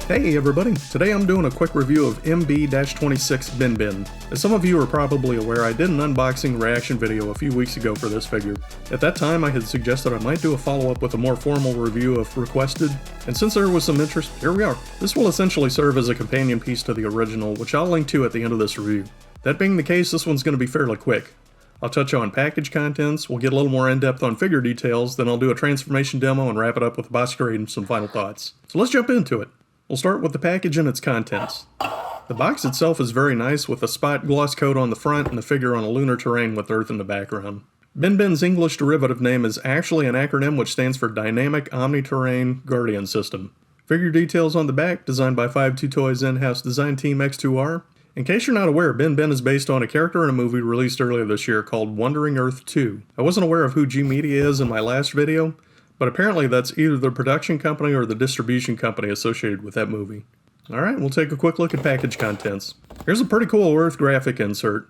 Hey everybody, today I'm doing a quick review of MB-26 Bin Bin. As some of you are probably aware, I did an unboxing reaction video a few weeks ago for this figure. At that time I had suggested I might do a follow-up with a more formal review of Requested, and since there was some interest, here we are. This will essentially serve as a companion piece to the original, which I'll link to at the end of this review. That being the case, this one's going to be fairly quick. I'll touch on package contents, we'll get a little more in-depth on figure details, then I'll do a transformation demo and wrap it up with a box grade and some final thoughts. So let's jump into it. We'll start with the package and its contents. The box itself is very nice with a spot gloss coat on the front and the figure on a lunar terrain with Earth in the background. Bin Bin's English derivative name is actually an acronym which stands for Dynamic Omni-Terrain Guardian System. Figure details on the back, designed by 52 Toys in-house design team X2R. In case you're not aware, Bin Bin is based on a character in a movie released earlier this year called Wandering Earth 2. I wasn't aware of who G Media is in my last video, but apparently that's either the production company or the distribution company associated with that movie. Alright, we'll take a quick look at package contents. Here's a pretty cool Earth graphic insert.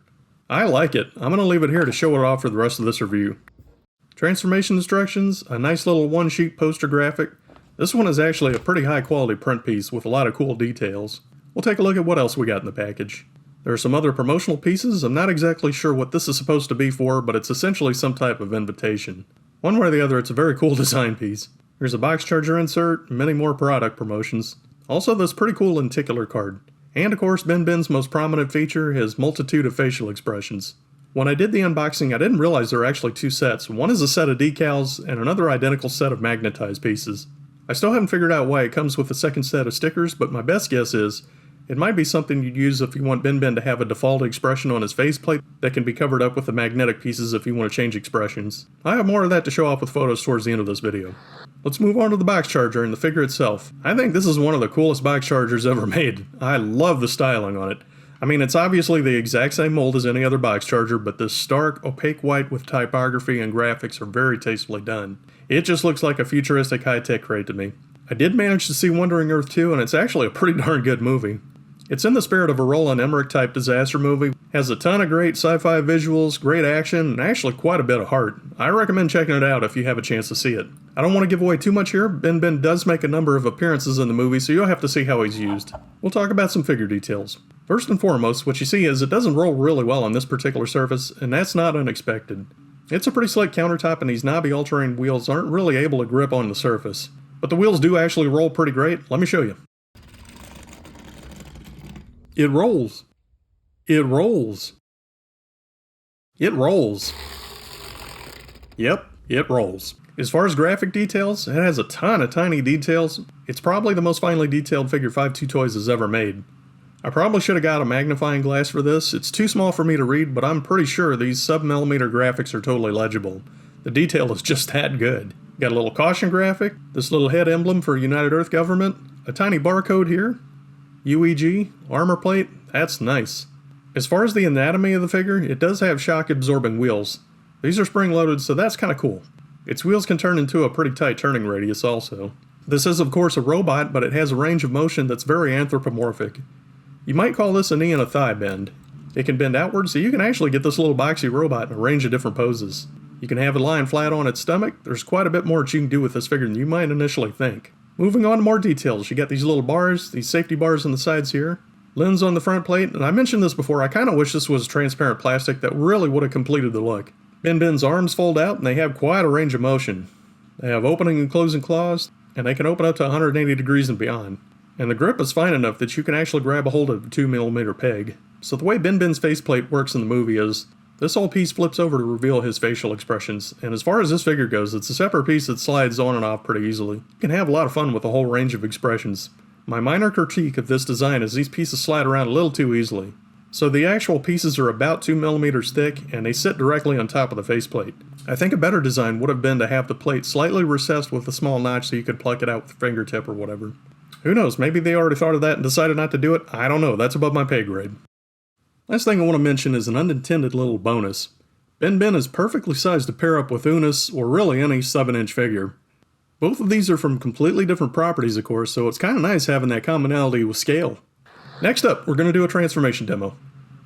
I like it. I'm going to leave it here to show it off for the rest of this review. Transformation instructions, a nice little one-sheet poster graphic. This one is actually a pretty high-quality print piece with a lot of cool details. We'll take a look at what else we got in the package. There are some other promotional pieces. I'm not exactly sure what this is supposed to be for, but it's essentially some type of invitation. One way or the other, it's a very cool design piece. Here's a box charger insert, and many more product promotions. Also this pretty cool lenticular card. And of course, Bin Bin's most prominent feature, his multitude of facial expressions. When I did the unboxing, I didn't realize there are actually two sets. One is a set of decals, and another identical set of magnetized pieces. I still haven't figured out why it comes with a second set of stickers, but my best guess is it might be something you'd use if you want Bin Bin to have a default expression on his faceplate that can be covered up with the magnetic pieces if you want to change expressions. I have more of that to show off with photos towards the end of this video. Let's move on to the box charger and the figure itself. I think this is one of the coolest box chargers ever made. I love the styling on it. I mean, it's obviously the exact same mold as any other box charger, but this stark, opaque white with typography and graphics are very tastefully done. It just looks like a futuristic high-tech crate to me. I did manage to see Wandering Earth 2, and it's actually a pretty darn good movie. It's in the spirit of a Roland Emmerich type disaster movie, has a ton of great sci-fi visuals, great action, and actually quite a bit of heart. I recommend checking it out if you have a chance to see it. I don't want to give away too much here. Bin Bin does make a number of appearances in the movie, so you'll have to see how he's used. We'll talk about some figure details. First and foremost, what you see is it doesn't roll really well on this particular surface, and that's not unexpected. It's a pretty slick countertop, and these knobby all-terrain wheels aren't really able to grip on the surface. But the wheels do actually roll pretty great. Let me show you. It rolls. It rolls. It rolls. Yep, it rolls. As far as graphic details, it has a ton of tiny details. It's probably the most finely detailed figure 52 Toys has ever made. I probably should have got a magnifying glass for this. It's too small for me to read, but I'm pretty sure these sub-millimeter graphics are totally legible. The detail is just that good. Got a little caution graphic, this little head emblem for United Earth Government, a tiny barcode here, UEG, armor plate, that's nice. As far as the anatomy of the figure, it does have shock-absorbing wheels. These are spring-loaded, so that's kind of cool. Its wheels can turn into a pretty tight turning radius also. This is of course a robot, but it has a range of motion that's very anthropomorphic. You might call this a knee and a thigh bend. It can bend outward, so you can actually get this little boxy robot in a range of different poses. You can have it lying flat on its stomach. There's quite a bit more that you can do with this figure than you might initially think. Moving on to more details, you got these little bars, these safety bars on the sides here, lens on the front plate, and I mentioned this before, I kind of wish this was transparent plastic. That really would have completed the look. Bin Bin's arms fold out and they have quite a range of motion. They have opening and closing claws, and they can open up to 180 degrees and beyond. And the grip is fine enough that you can actually grab a hold of a 2mm peg. So the way Bin Bin's faceplate works in the movie is, this whole piece flips over to reveal his facial expressions, and as far as this figure goes, it's a separate piece that slides on and off pretty easily. You can have a lot of fun with a whole range of expressions. My minor critique of this design is these pieces slide around a little too easily. So the actual pieces are about 2mm thick, and they sit directly on top of the faceplate. I think a better design would have been to have the plate slightly recessed with a small notch so you could pluck it out with a fingertip or whatever. Who knows, maybe they already thought of that and decided not to do it, I don't know, that's above my pay grade. Last thing I want to mention is an unintended little bonus. Bin Bin is perfectly sized to pair up with Unis, or really any 7-inch figure. Both of these are from completely different properties of course, so it's kind of nice having that commonality with scale. Next up, we're going to do a transformation demo.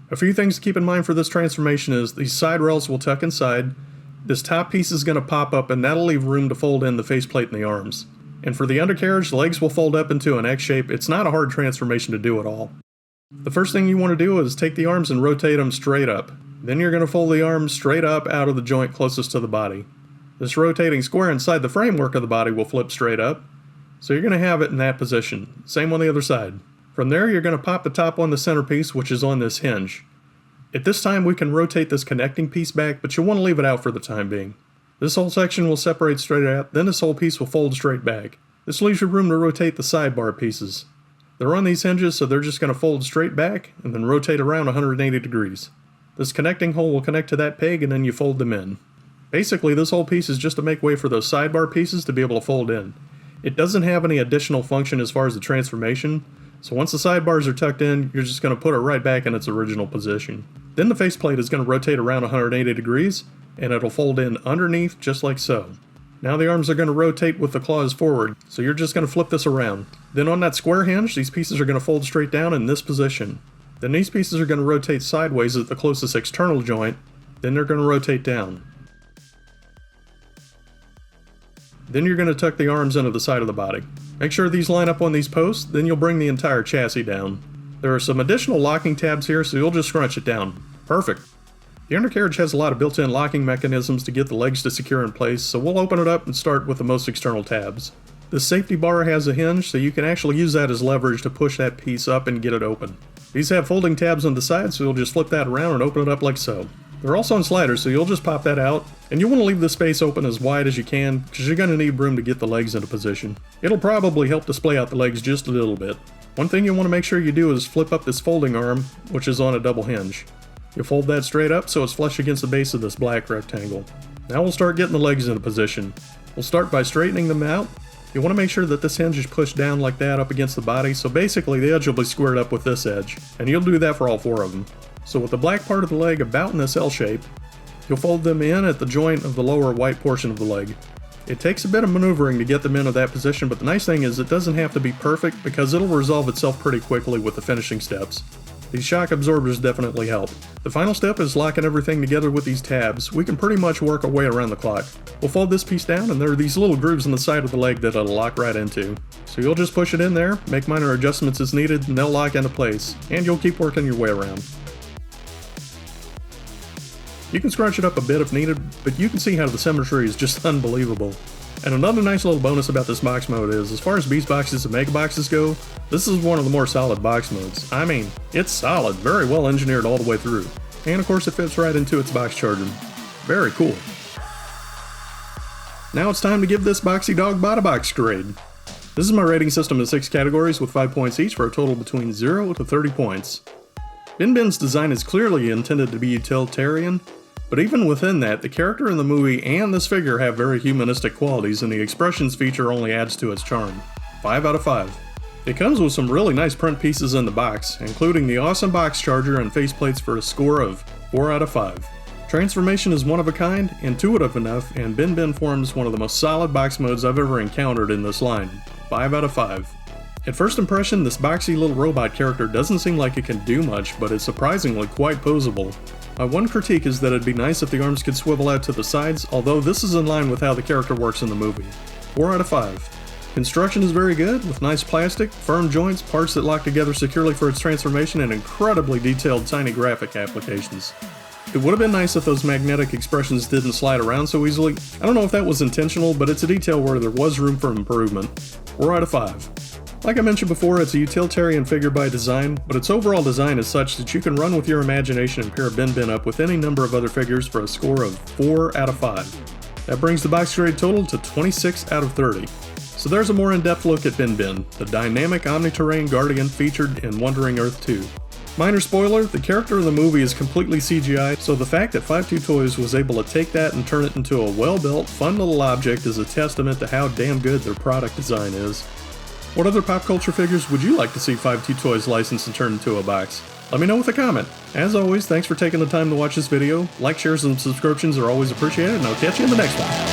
A few things to keep in mind for this transformation is these side rails will tuck inside, this top piece is going to pop up, and that'll leave room to fold in the faceplate and the arms. And for the undercarriage, the legs will fold up into an X shape. It's not a hard transformation to do at all. The first thing you want to do is take the arms and rotate them straight up. Then you're going to fold the arms straight up out of the joint closest to the body. This rotating square inside the framework of the body will flip straight up, so you're going to have it in that position. Same on the other side. From there, you're going to pop the top on the centerpiece, which is on this hinge. At this time, we can rotate this connecting piece back, but you'll want to leave it out for the time being. This whole section will separate straight out, then this whole piece will fold straight back. This leaves you room to rotate the sidebar pieces. They're on these hinges, so they're just going to fold straight back and then rotate around 180 degrees. This connecting hole will connect to that peg and then you fold them in. Basically, this whole piece is just to make way for those sidebar pieces to be able to fold in. It doesn't have any additional function as far as the transformation, so once the sidebars are tucked in, you're just going to put it right back in its original position. Then the faceplate is going to rotate around 180 degrees, and it'll fold in underneath just like so. Now the arms are going to rotate with the claws forward, so you're just going to flip this around. Then on that square hinge, these pieces are going to fold straight down in this position. Then these pieces are going to rotate sideways at the closest external joint, then they're going to rotate down. Then you're going to tuck the arms into the side of the body. Make sure these line up on these posts, then you'll bring the entire chassis down. There are some additional locking tabs here, so you'll just scrunch it down. Perfect. The undercarriage has a lot of built-in locking mechanisms to get the legs to secure in place, so we'll open it up and start with the most external tabs. The safety bar has a hinge, so you can actually use that as leverage to push that piece up and get it open. These have folding tabs on the side, so you'll just flip that around and open it up like so. They're also on sliders, so you'll just pop that out, and you want to leave the space open as wide as you can, because you're going to need room to get the legs into position. It'll probably help display out the legs just a little bit. One thing you want to make sure you do is flip up this folding arm, which is on a double hinge. You'll fold that straight up so it's flush against the base of this black rectangle. Now we'll start getting the legs into position. We'll start by straightening them out. You want to make sure that this hinge is pushed down like that up against the body, so basically the edge will be squared up with this edge, and you'll do that for all four of them. So with the black part of the leg about in this L shape, you'll fold them in at the joint of the lower white portion of the leg. It takes a bit of maneuvering to get them into that position, but the nice thing is it doesn't have to be perfect because it'll resolve itself pretty quickly with the finishing steps. These shock absorbers definitely help. The final step is locking everything together with these tabs. We can pretty much work our way around the clock. We'll fold this piece down and there are these little grooves in the side of the leg that it'll lock right into. So you'll just push it in there, make minor adjustments as needed, and they'll lock into place. And you'll keep working your way around. You can scrunch it up a bit if needed, but you can see how the symmetry is just unbelievable. And another nice little bonus about this box mode is, as far as Beastboxes and Megaboxes go, this is one of the more solid box modes. I mean, it's solid, very well engineered all the way through. And of course it fits right into its box charger. Very cool. Now it's time to give this Boxy Dog Box grade. This is my rating system in 6 categories with 5 points each for a total between 0 to 30 points. Bin's design is clearly intended to be utilitarian, but even within that, the character in the movie and this figure have very humanistic qualities, and the expressions feature only adds to its charm. 5 out of 5. It comes with some really nice print pieces in the box, including the awesome box charger and faceplates for a score of 4 out of 5. Transformation is one of a kind, intuitive enough, and Bin forms one of the most solid box modes I've ever encountered in this line. 5 out of 5. At first impression, this boxy little robot character doesn't seem like it can do much, but it's surprisingly quite posable. My one critique is that it'd be nice if the arms could swivel out to the sides, although this is in line with how the character works in the movie. 4 out of 5. Construction is very good, with nice plastic, firm joints, parts that lock together securely for its transformation, and incredibly detailed tiny graphic applications. It would have been nice if those magnetic expressions didn't slide around so easily. I don't know if that was intentional, but it's a detail where there was room for improvement. 4 out of 5. Like I mentioned before, it's a utilitarian figure by design, but its overall design is such that you can run with your imagination and pair Bin up with any number of other figures for a score of 4 out of 5. That brings the box grade total to 26 out of 30. So there's a more in-depth look at Bin, the dynamic omni-terrain guardian featured in Wandering Earth 2. Minor spoiler, the character in the movie is completely CGI, so the fact that 52 Toys was able to take that and turn it into a well-built, fun little object is a testament to how damn good their product design is. What other pop culture figures would you like to see 52 Toys licensed and turned into a box? Let me know with a comment. As always, thanks for taking the time to watch this video. Like, shares, and subscriptions are always appreciated, and I'll catch you in the next one.